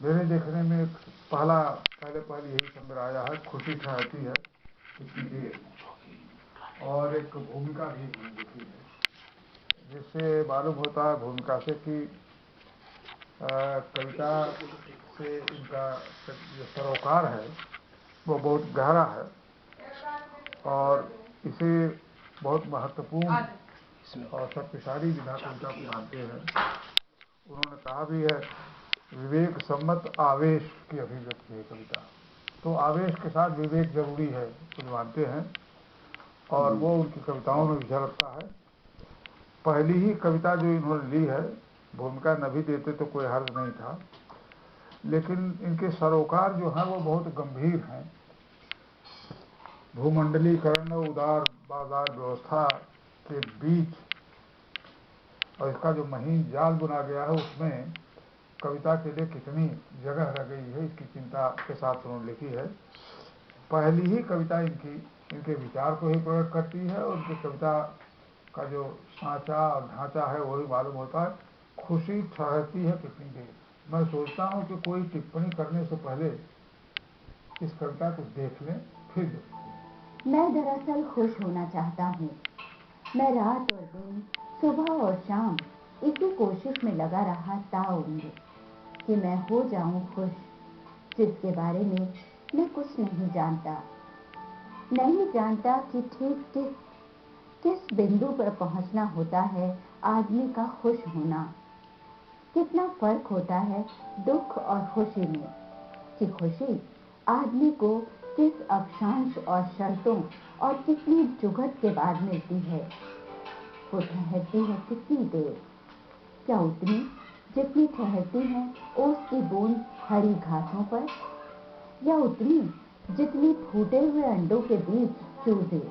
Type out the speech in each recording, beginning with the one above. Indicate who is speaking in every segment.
Speaker 1: मेरे देखने में पहले यही संग्रह आया है, खुशी ठहरती है कितनी देर, और एक भूमिका भी लिखी है, जिससे मालूम होता है भूमिका से कि कविता से इनका जो सरोकार है वो बहुत गहरा है और इसे बहुत महत्वपूर्ण और शक्तिशाली विधा कविता को मानते हैं। उन्होंने कहा भी है, विवेक सम्मत आवेश की अभिव्यक्ति है कविता, तो आवेश के साथ विवेक जरूरी है तो मानते हैं, और वो उनकी कविताओं में झलकता है। पहली ही कविता जो इन्होंने ली है, भूमिका न भी देते तो कोई हर्ज नहीं था, लेकिन इनके सरोकार जो हैं वो बहुत गंभीर हैं। भूमंडलीकरण और उदार बाजार व्यवस्था के बीच और इसका जो महीन जाल बुना गया है, उसमें कविता के लिए कितनी जगह रह गई है, इसकी चिंता के साथ उन्होंने लिखी है। पहली ही कविता इनके विचार को ही प्रकट करती है, और उनकी कविता का जो सांचा और ढांचा है वही मालूम होता है। खुशी ठहरती है कितनी देर। मैं सोचता हूँ कि कोई टिप्पणी करने से पहले इस कविता को देख लें, फिर
Speaker 2: मैं दरअसल खुश होना चाहता हूँ। मैं रात और दिन, सुबह और शाम इसी कोशिश में लगा रहा ताउम्र कि मैं हो जाऊं खुश, जिसके बारे में मैं कुछ नहीं जानता कि ठीक किस बिंदु पर पहुंचना होता है आदमी का खुश होना। कितना फर्क होता है दुख और खुशी में, कि खुशी आदमी को किस अक्षांश और शर्तों और कितनी जुगत के बाद मिलती है। वो ठहरती है कितनी देर, क्या उतनी जितनी ठहरती है ओस की बूंद हरी घासों पर, या उतनी जितनी फूटे हुए अंडों के बीच चूजे।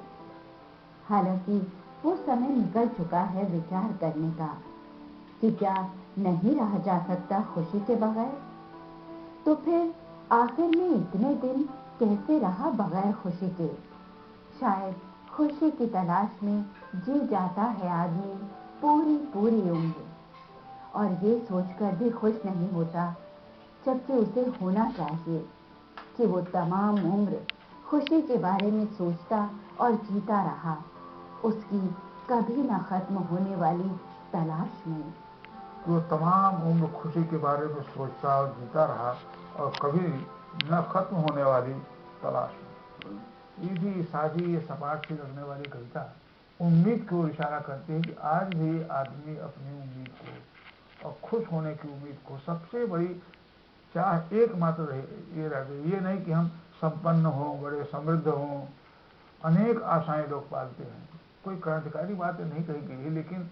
Speaker 2: हालांकि वो समय निकल चुका है विचार करने का कि क्या नहीं रहा जा सकता खुशी के बगैर। तो फिर आखिर में इतने दिन कैसे रहा बगैर खुशी के। शायद खुशी की तलाश में जी जाता है आदमी पूरी पूरी उम्र, और ये सोचकर भी खुश नहीं होता, जबकि उसे होना चाहिए कि वो तमाम उम्र खुशी के बारे में सोचता और जीता रहा, उसकी कभी न खत्म होने वाली तलाश में।
Speaker 1: वो तमाम उम्र खुशी के बारे में सोचता और जीता रहा, और कभी न खत्म होने वाली तलाश में। ये भी साझी, ये सपाट सी लगने वाली कविता उम्मीद की ओर इशारा करती है कि आज भी आदमी अपनी उम्मीद को और खुश होने की उम्मीद को सबसे बड़ी चाह एकमात्र ये रह गई। ये नहीं कि हम संपन्न हों, बड़े समृद्ध हों। अनेक आशाएं लोग पालते हैं, कोई क्रांतिकारी बात नहीं कही गई है, लेकिन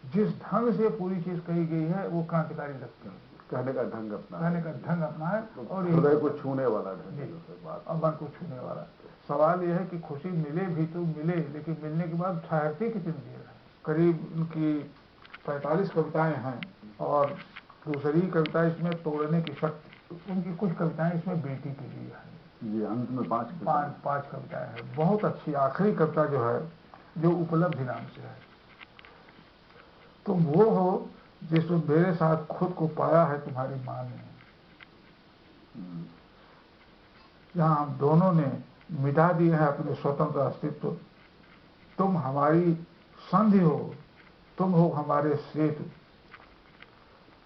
Speaker 1: जिस ढंग से पूरी चीज कही गई है वो क्रांतिकारी लगती है।
Speaker 3: कहने का ढंग अपना
Speaker 1: है, और
Speaker 3: हृदय को छूने वाला ढंग,
Speaker 1: और मन को छूने वाला। सवाल यह है कि खुशी मिले भी तो मिले, लेकिन मिलने के बाद ठहरती कितनी देर है। करीब उनकी 45 कविताएं हैं, और दूसरी कविता इसमें तोड़ने की शक्ति। उनकी कुछ कविताएं इसमें बेटी के लिए है।
Speaker 3: ये अंत में पांच
Speaker 1: कविताएं हैं, बहुत अच्छी। आखिरी कविता जो है, जो उपलब्धि नाम से है, तुम वो हो जिसमें मेरे साथ खुद को पाया है तुम्हारी माँ ने, जहां हम दोनों ने मिटा दिए हैं अपने स्वतंत्र अस्तित्व। तुम हमारी संधि हो, तुम हो हमारे सेतु।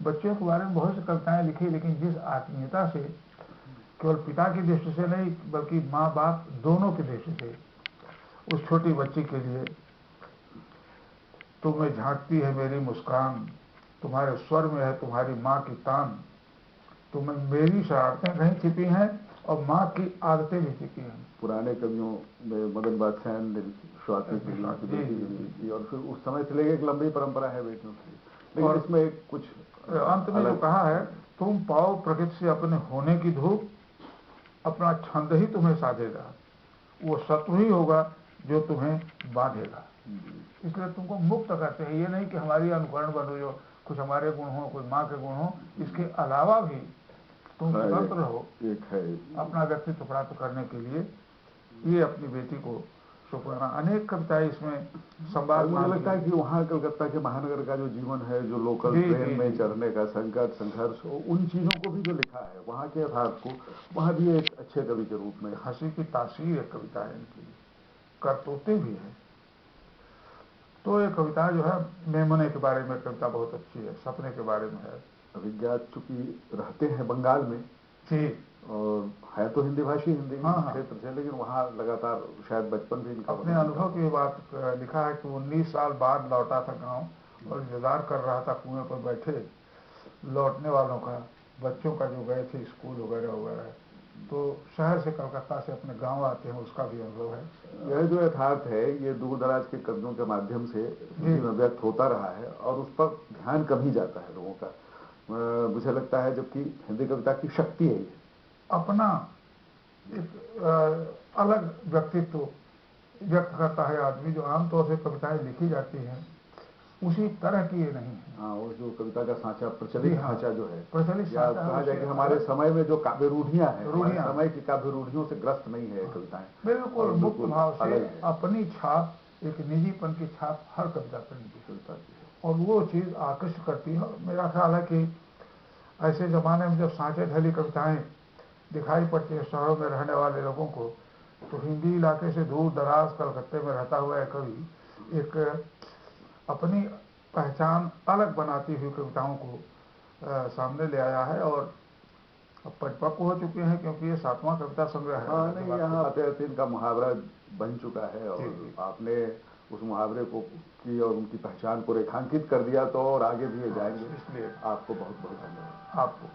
Speaker 1: बच्चों के बारे में बहुत सी कविताएं लिखी, लेकिन जिस आत्मीयता से, केवल पिता की दृष्टि से नहीं बल्कि माँ बाप दोनों की दृष्टि से, उस छोटी बच्ची के लिए, तुम्हें झांकती है मेरी मुस्कान, तुम्हारे स्वर में है तुम्हारी माँ की तान, तुम्हें मेरी शरारतें कहीं छिपी हैं और माँ की आदतें भी छिपी हैं।
Speaker 3: पुराने कवियों में मदन बादशाह ने स्वाति की बेटी, और फिर उस समय से लेकर एक लंबी परंपरा है बेटियों की। लेकिन इसमें एक कुछ
Speaker 1: अंत में जो कहा है, तुम पाओ प्रकृति से अपने होने की धूप, अपना छंद ही तुम्हें साधेगा, वो शत्रु ही होगा जो तुम्हें बांधेगा। इसलिए तुमको मुक्त करते हैं। ये नहीं कि हमारी अनुकरण बनो, जो कुछ हमारे गुण हो, कुछ माँ के गुण हो, इसके अलावा भी तुम स्वतंत्र हो
Speaker 3: एक है
Speaker 1: अपना व्यक्तित्व प्राप्त करने के लिए। ये अपनी बेटी को सुपाना, अनेक कविताएं इसमें संवाद।
Speaker 3: मुझे लगता है कि वहाँ कलकत्ता के महानगर का जो जीवन है, जो लोकल ट्रेन में चढ़ने का संघर्ष, उन चीजों को भी जो लिखा है, वहाँ के यथार्थ को, वहाँ भी एक अच्छे कवि के रूप में।
Speaker 1: हंसी की तासीर एक कविता है इनकी, करतूतें भी है। तो ये कविता जो है मेमने के बारे में कविता बहुत अच्छी है, सपने के बारे में है।
Speaker 3: अभिज्ञात चूंकि रहते हैं बंगाल में
Speaker 1: जी,
Speaker 3: और है तो हिंदी भाषी, हिंदी
Speaker 1: हाँ,
Speaker 3: क्षेत्र से, लेकिन वहाँ लगातार शायद बचपन भी इनका।
Speaker 1: अपने अनुभव की बात लिखा है कि 19 साल बाद लौटा था गांव और इंतजार कर रहा था कुएं पर बैठे लौटने वालों का, बच्चों का जो गए थे स्कूल वगैरह वगैरह। तो शहर से, कलकत्ता से अपने गांव आते हैं, उसका भी अनुभव है।
Speaker 3: यह जो यथार्थ है, ये दूर दराज के कदमों के माध्यम से हिंदी में व्यक्त होता रहा है और उस पर ध्यान कम ही जाता है लोगों का, मुझे लगता है, जबकि हिंदी कविता की शक्ति है ये।
Speaker 1: अपना एक अलग व्यक्तित्व व्यक्त करता है आदमी, जो आमतौर से कविताएं लिखी जाती हैं उसी तरह की ये नहीं है।
Speaker 3: हाँ, वो जो कविता का सांचा, प्रचलित सांचा जो है,
Speaker 1: प्रचलित
Speaker 3: या कहा जाए कि हमारे समय में जो काव्य रूढ़ियां हैं, हमारे समय की काव्य रूढ़ियों से ग्रस्त नहीं है कविताएं,
Speaker 1: बिल्कुल मुक्त भाव से अपनी छाप, एक निजीपन की छाप हर कविता पर निकलता है और वो चीज आकृष्ट करती है। मेरा ख्याल है कि ऐसे जमाने में जब सांचे ढली कविताएं दिखाई पड़ती है शहरों में रहने वाले लोगों को, तो हिंदी इलाके से दूर दराज कलकत्ते में रहता हुआ एक कवि एक अपनी पहचान अलग बनाती हुई कविताओं को सामने ले आया है और अब परिपक्व हो चुके हैं, क्योंकि ये 7वां कविता संग्रह है।
Speaker 3: हाँ, नहीं, यहाँ आते आते इनका मुहावरा बन चुका है और आपने उस मुहावरे को की और उनकी पहचान को रेखांकित कर दिया, तो और आगे भी जाएंगे।
Speaker 1: इसलिए
Speaker 3: आपको बहुत बहुत धन्यवाद।
Speaker 1: आपको